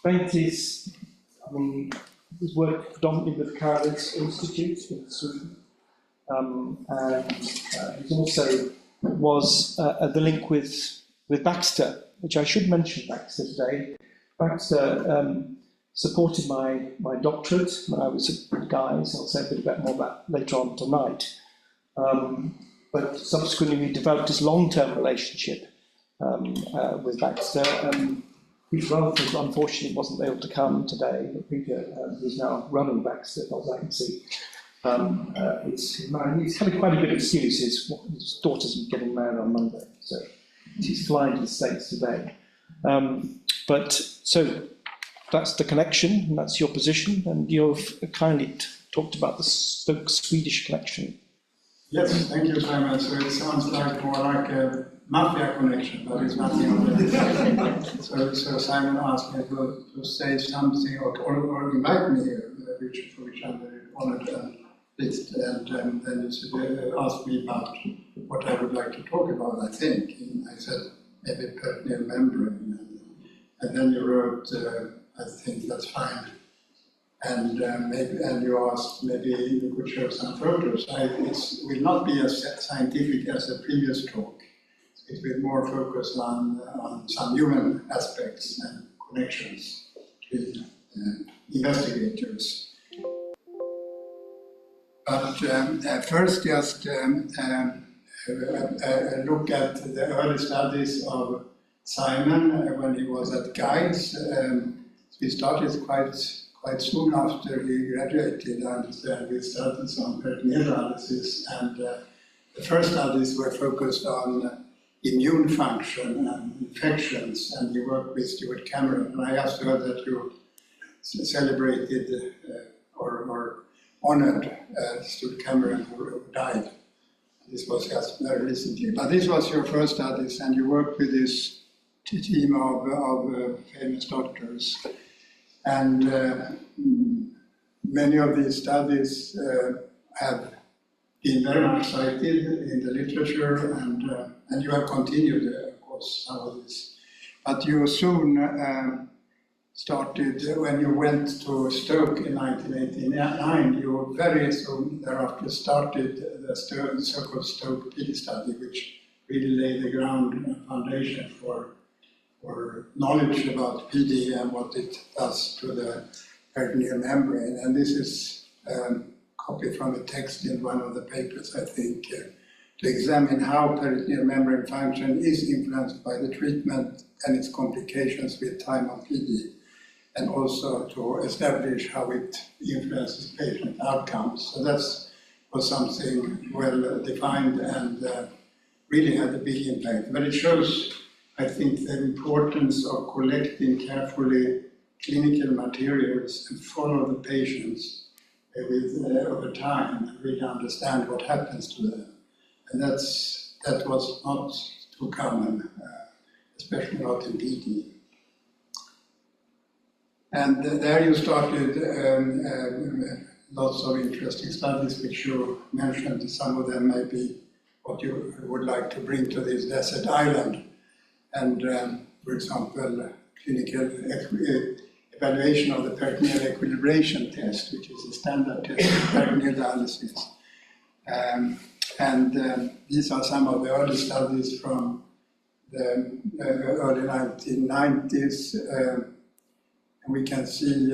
Bengt is, his work predominantly with Karolinska Institute in Sweden, and he also was at the link with Baxter, which I should mention Baxter today. Baxter supported my doctorate when I was at Guy's. I'll say a bit more about that later on tonight. But subsequently we developed this long-term relationship with Baxter. Peter Rutherford unfortunately wasn't able to come today, but Peter, who's now running Baxter, as I can see, he's having quite a good excuse. His daughter's getting married on Monday, so he's flying to the States today. But so that's the connection, and that's your position, and you've kindly talked about the Stoke Swedish connection. Yes, thank you, Simon. So it sounds more like a mafia connection, but it's nothing of that. So Simon asked me to say something or invite me here, for which I'm very honored and pleased. And then you asked me about what I would like to talk about, I think. And I said, maybe peritoneal membrane. And then you wrote, I think that's fine. And you asked maybe you could show some photos. It will not be as scientific as the previous talk. It will more focus on some human aspects and connections between investigators. But first, just look at the early studies of Simon when he was at Guy's. We started quite soon after he graduated, and we started some peritoneal analysis, and the first studies were focused on immune function and infections, and we worked with Stuart Cameron. And I just heard that you celebrated or honored Stuart Cameron, who died. This was just very recently. But this was your first studies, and you worked with this team of famous doctors. And many of these studies have been very much cited in the literature, and you have continued, of course, some of this. But you soon started, when you went to Stoke in 1989, you very soon thereafter started the so-called Stoke-Pietka study, which really laid the ground foundation for knowledge about PD and what it does to the peritoneal membrane. And this is copied from a text in one of the papers, I think, to examine how peritoneal membrane function is influenced by the treatment and its complications with time on PD, and also to establish how it influences patient outcomes. So that was something well defined and really had a big impact. But it shows, I think, the importance of collecting carefully clinical materials and follow the patients over time and really understand what happens to them. And that was not too common, especially not in PD. And there you started lots of interesting studies, which you mentioned. Some of them may be what you would like to bring to this desert island. And for example, clinical evaluation of the peritoneal equilibration test, which is a standard test of peritoneal dialysis. These are some of the early studies from the early 1990s. And we can see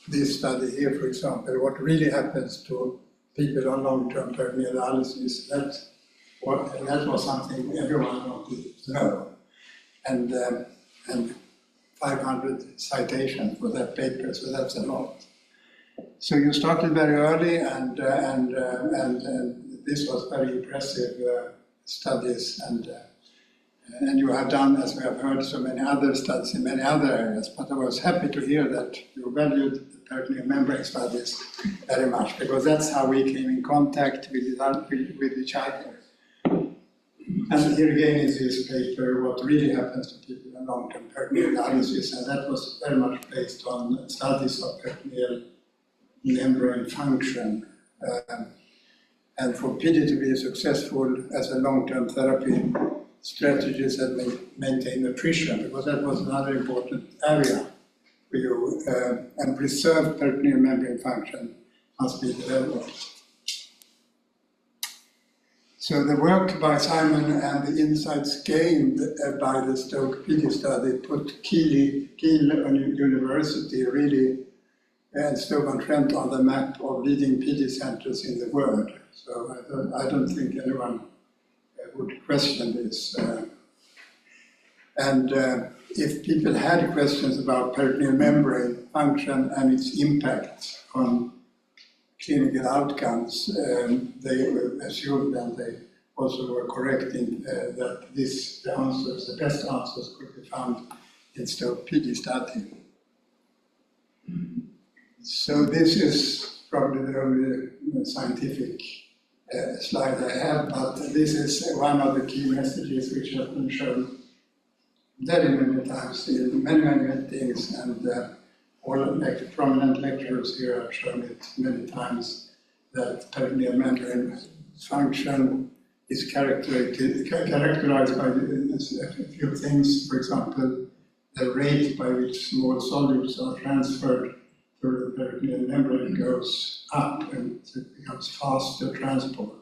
this study here, for example, what really happens to people on long-term peritoneal dialysis. That was something everyone wanted to know. And 500 citations for that paper, so that's a lot. So you started very early, and this was very impressive studies, and you have done, as we have heard, so many other studies in many other areas. But I was happy to hear that you valued the peritoneal membrane studies very much, because that's how we came in contact with each other. And here again is this paper, what really happens to people in long-term peritoneal dialysis, and that was very much based on studies of peritoneal membrane function. And for PD to be successful as a long-term therapy, strategies that maintain nutrition, because that was another important area for you, and preserved peritoneal membrane function must be developed. So the work by Simon and the insights gained by the Stoke-Pietka study put Keele University really and Stoke-on-Trent on the map of leading PD centers in the world. So I don't think anyone would question this. If people had questions about peritoneal membrane function and its impact on clinical outcomes, they assumed, and they also were correct in that the best answers could be found in Stoke-Pietka study. So this is probably the only scientific slide I have, but this is one of the key messages which have been shown very many times in many things, and all prominent lecturers here have shown it many times, that peritoneal membrane function is characterized by a few things. For example, the rate by which small solids are transferred through the peritoneal membrane goes up, and it becomes faster transport.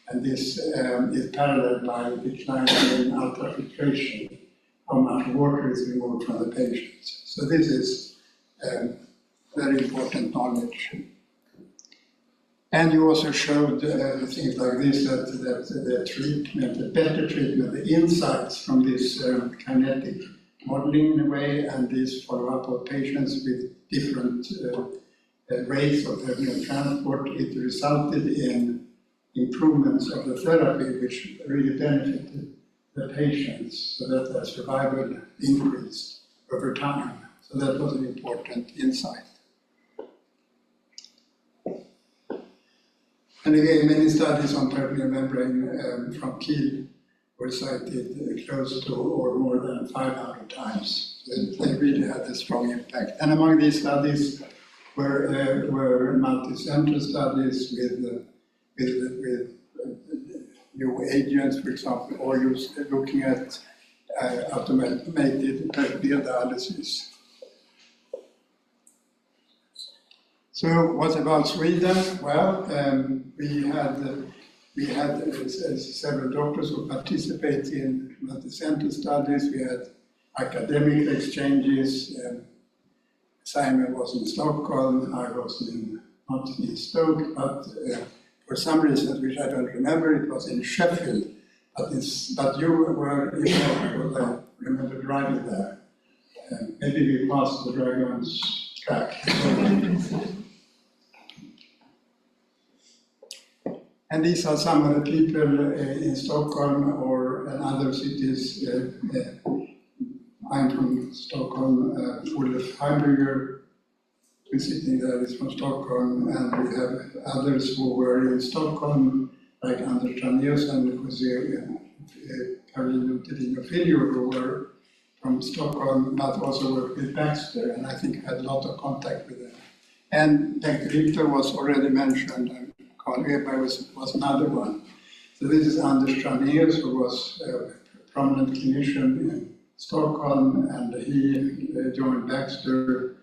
And this is paralleled by a decline in ultrafiltration, how much water is removed from the patients. So this is very important knowledge. And you also showed things like this, that the treatment, the better treatment, the insights from this kinetic modeling in a way, and this follow-up of patients with different rates of peritoneal transport, it resulted in improvements of the therapy which really benefited the patients, so that their survival increased over time. So that was an important insight. And again, many studies on peritoneal membrane from Keele were cited close to or more than 500 times. So they really had a strong impact. And among these studies were multi-center studies with new agents, for example, or looking at automated peritoneal dialysis. So what about Sweden? Well, we had several doctors who participated in multi-center studies. We had academic exchanges. Simon was in Stockholm, I was not in Stoke, but for some reasons which I don't remember, it was in Sheffield. But you were in Stockholm, I remember driving there. Maybe we passed the Dragon's track. And these are some of the people in Stockholm or in other cities. I'm from Stockholm, Olle Heimburger, who's sitting there, is from Stockholm, and we have others who were in Stockholm, like Tranaeus and Karolinska who were from Stockholm, but also worked with Baxter, and I think had a lot of contact with them. And Bengt Rippe was already mentioned, and Carl Weber was another one. So this is Tranaeus, who was a prominent clinician in Stockholm, and he joined Baxter.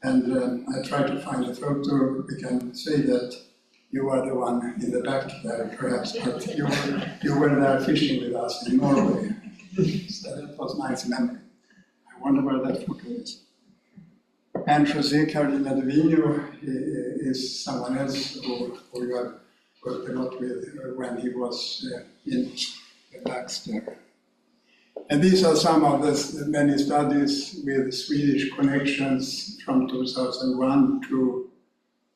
And I tried to find a photo. We can say that you are the one in the back there, perhaps, but you were there fishing with us in Norway. So that was nice memory. I wonder where that photo is. And José Carolina Davino is someone else who you have worked a lot with when he was in Baxter. And these are some of the many studies with Swedish connections from 2001 to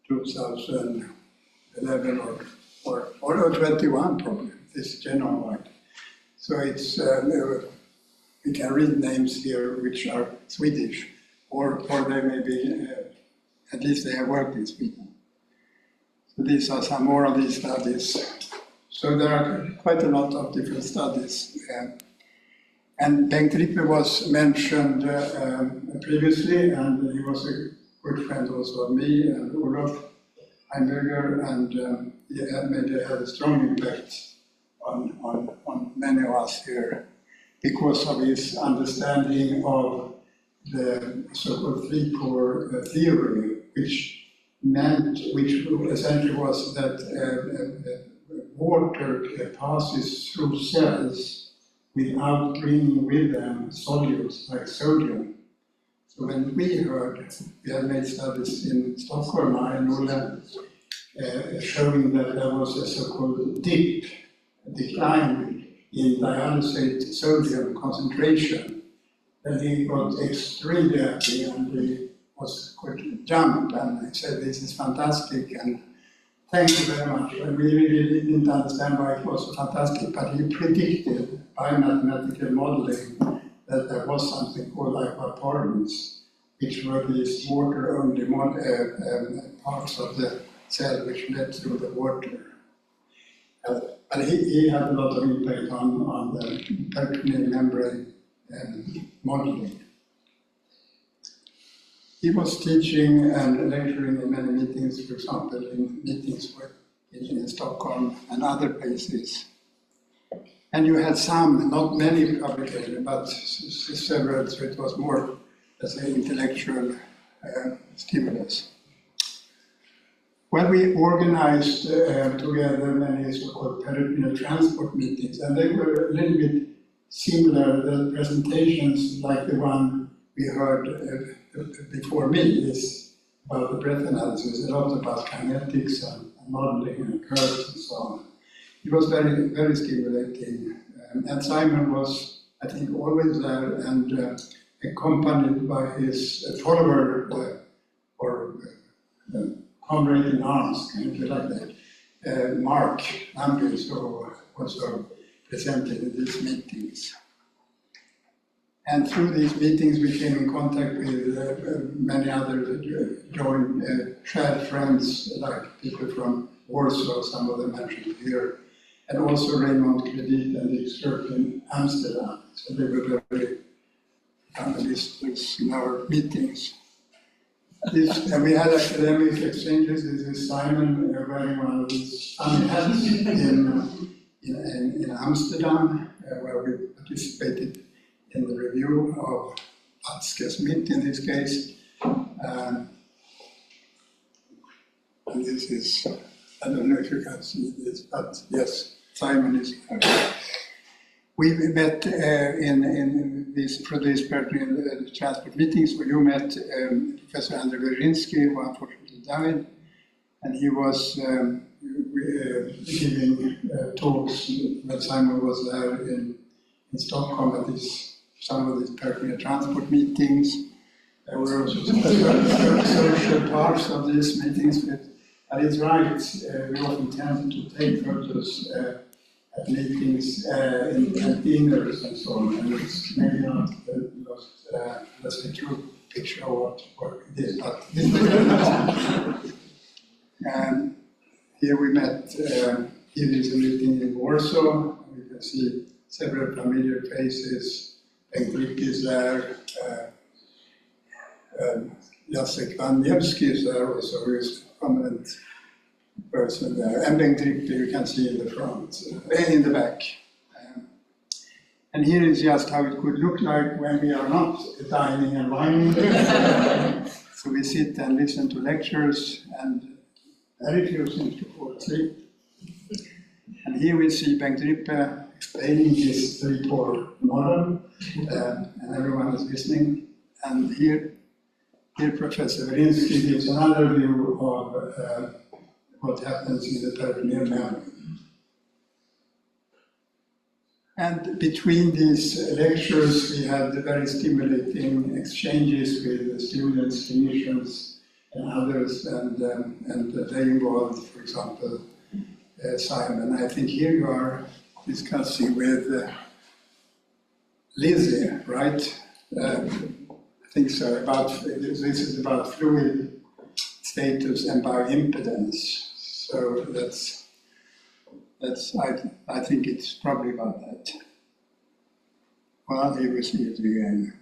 2011 or 21 probably, this genome-wide. So it's, we can read names here which are Swedish, or they may be, at least they have worked in Sweden. So these are some more of these studies. So there are quite a lot of different studies. And Bengt Rippe was mentioned previously, and he was a good friend also of me and Olle Heimburger, and he had a strong impact on many of us here, because of his understanding of the so-called three-pore theory, which essentially was that water passes through cells without bringing with them solutes like sodium. So when we had made studies in Stockholm, I and Olle, showing that there was a so-called decline in dialysate sodium concentration, then he got extremely happy and he was quite jumped and he said, "This is fantastic and thank you very much." And we really didn't understand why it was so fantastic, but he predicted by mathematical modeling that there was something called aquaporins, which were these water-only parts of the cell which led through the water. But he had a lot of impact on the peritoneal membrane modeling. He was teaching and lecturing in many meetings, for example, in meetings in Stockholm and other places. And you had some, not many publications, but several, so it was more, let's say, intellectual stimulus. Well, we organized together many so-called peritoneal transport meetings, and they were a little bit similar. The presentations, like the one we heard before me, is about the breath analysis, a lot about kinetics and modeling and curves and so on. It was very, very stimulating. And Simon was, I think, always there and accompanied by his follower or comrade in arms, kind of like that, Mark Lange, who also presented in these meetings. And through these meetings we came in contact with many other shared friends, like people from Warsaw, some of them mentioned here, and also Raymond Credit and Dick Sturp in Amsterdam. So they were very analysts in our meetings. And we had academic exchanges. This is Simon wearing one of these funny hats in Amsterdam, where we participated in the review of Smith in this case. And this is, I don't know if you can see this, but yes, Simon is there. We met in these peritoneal transport meetings where you met Professor Andrzej Waniewski, who unfortunately died, and he was giving talks when Simon was there in Stockholm at some of these peritoneal transport meetings. There were also social parts of these meetings. And it's right, we often tend to take photos at meetings and dinners and so on, and it's maybe not the most, let's say, true picture of what we did, but and here we met, here is a meeting in Warsaw. We can see several familiar faces. Bengt Rippe is there, Jacek Waniewski is there also, who is a prominent person there, and Bengt Rippe you can see in the front, in the back. And here is just how it could look like when we are not dining and wining. So we sit and listen to lectures, and very few seem to fall asleep. And here we see Bengt Rippe explaining his three-pore model, and everyone is listening. And here Professor Waniewski gives another view of what happens in the peritoneal membrane. And between these lectures, we had very stimulating exchanges with the students, clinicians, and others, and they involved, for example, Simon. I think here you are discussing with Lizzie, right? I think so. This is about fluid status and bioimpedance. So I think it's probably about that. Well, here we see it again.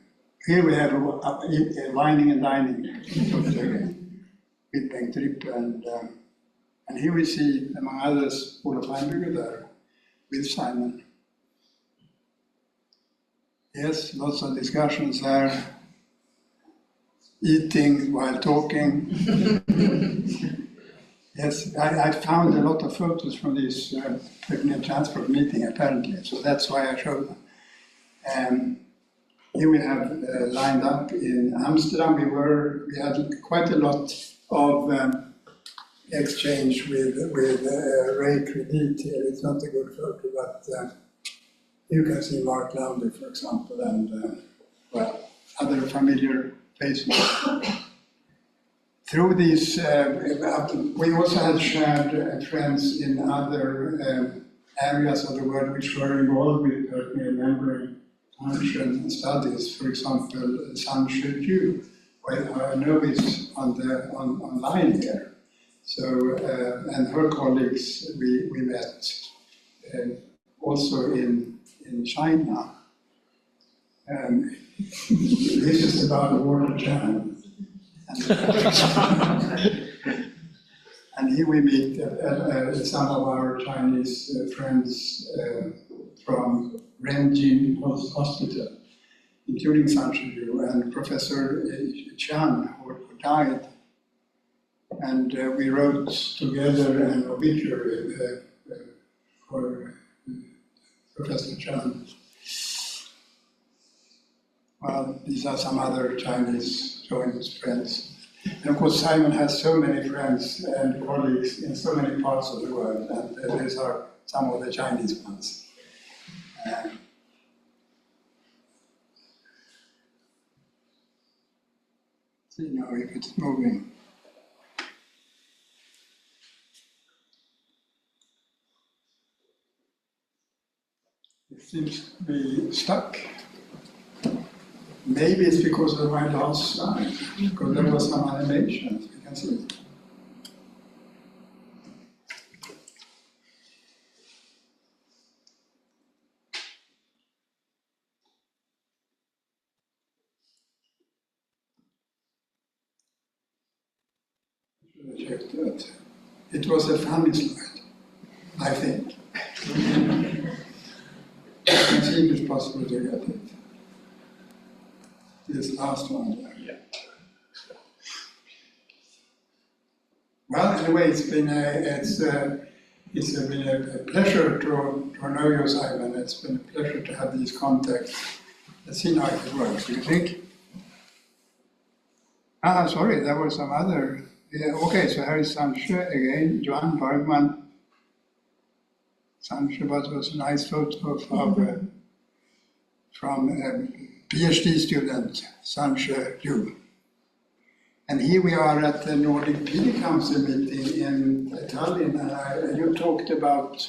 Here we have a wining and dining again with Bengt Rippe, and here we see, among others, Olle Heimburger there with Simon. Yes, lots of discussions there. Eating while talking. Yes, I found a lot of photos from this peritoneal transport meeting apparently, so that's why I showed them. Here we have lined up in Amsterdam. We had quite a lot of exchange with Ray Credit here. It's not a good photo, but you can see Mark Lange, for example, and well, other familiar faces. Through these, we also had shared friends in other areas of the world which were involved with peritoneal membrane function studies. For example, Sanche Yu, where I know is online here. So, and her colleagues we met also in China. This is about water channel. And here we meet some of our Chinese friends from Renjin Hospital, including Sanche Yu and Professor Chan, who died. And we wrote together an obituary for Professor Chan. Well, these are some other Chinese joint friends. And of course, Simon has so many friends and colleagues in so many parts of the world, and these are some of the Chinese ones. See now if it's moving. It seems to be stuck. Maybe it's because of my last slide, because there was some animations, you can see. I checked that. It was a funny slide, I think. Let's see if it's possible to get it. This last one there. Yeah. Well, anyway, it's been a pleasure to know you, Simon. It's been a pleasure to have these contacts. Let's see now if it works. Do you think? Ah, sorry, there were some other. Yeah, okay, so here is Sanche again, Johan Bergman. Sanche was a nice photo of from a PhD student, Sanche Yu. And here we are at the Nordic PD Council meeting in Tallinn, and you talked about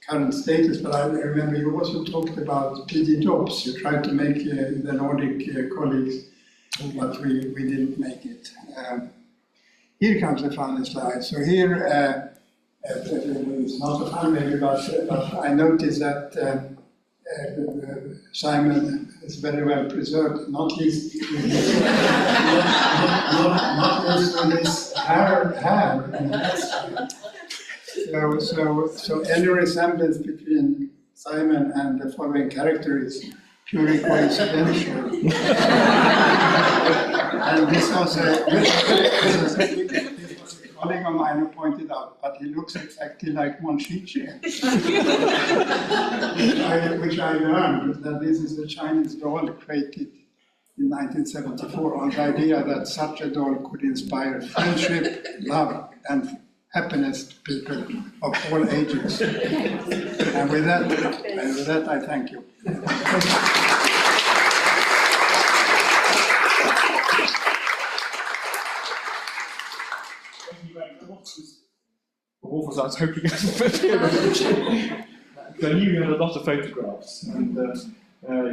current status, but I remember you also talked about PD jobs. You tried to make the Nordic colleagues, but we didn't make it. Here comes a funny slide. So here, it's not a fun maybe, but I noticed that Simon is very well preserved, not least with his, not least with his hair and hairstyle. So any resemblance between Simon and the following character is purely coincidental. And this was a colleague of mine who pointed out, but he looks exactly like Monchichi. which I learned that this is a Chinese doll created in 1974 on the idea that such a doll could inspire friendship, love, and happiness to people of all ages. And with that, I thank you. What was I was hoping I knew you had a lot of photographs, and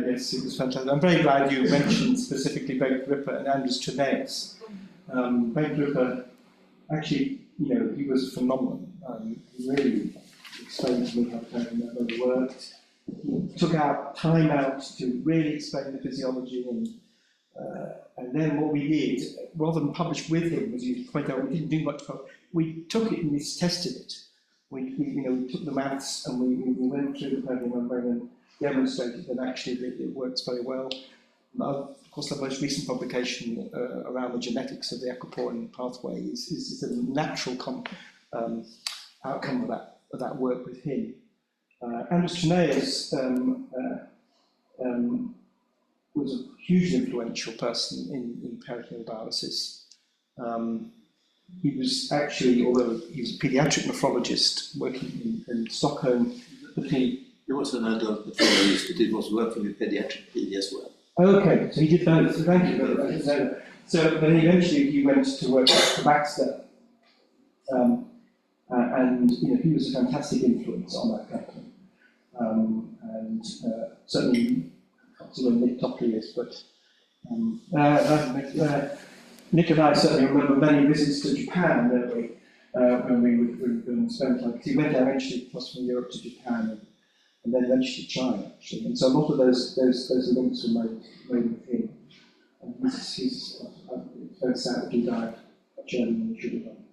yes, it was fantastic. I'm very glad you mentioned specifically Bengt Rippe and Anders Tranaeus. Bengt Rippe, actually, he was phenomenal. He really explained to me how that worked. He took time out to really explain the physiology, and then what we did, rather than publish with him, as you point out, we didn't do much. We took it and we tested it. We took the maths and we went through the peritoneal membrane demonstrated that actually it works very well. Of course, the most recent publication around the genetics of the aquaporin pathway is a natural outcome of that work with him. Tranaeus was a hugely influential person in peritoneal dialysis. He was actually, although he was a paediatric nephrologist working in Stockholm, but he was an adult nephrologist, but he was working with pediatric PD as well. Okay, so he did both. So thank you very much. So then eventually he went to work for Baxter, and he was a fantastic influence on that company. And certainly, I can't see where Nick Topley is, but Nick and I certainly remember many visits to Japan, don't we? When we would spend time. He went eventually across from Europe to Japan, and then eventually to China, actually. And so a lot of those links were made with him. And he's very sad that he died at Germany, he should have done.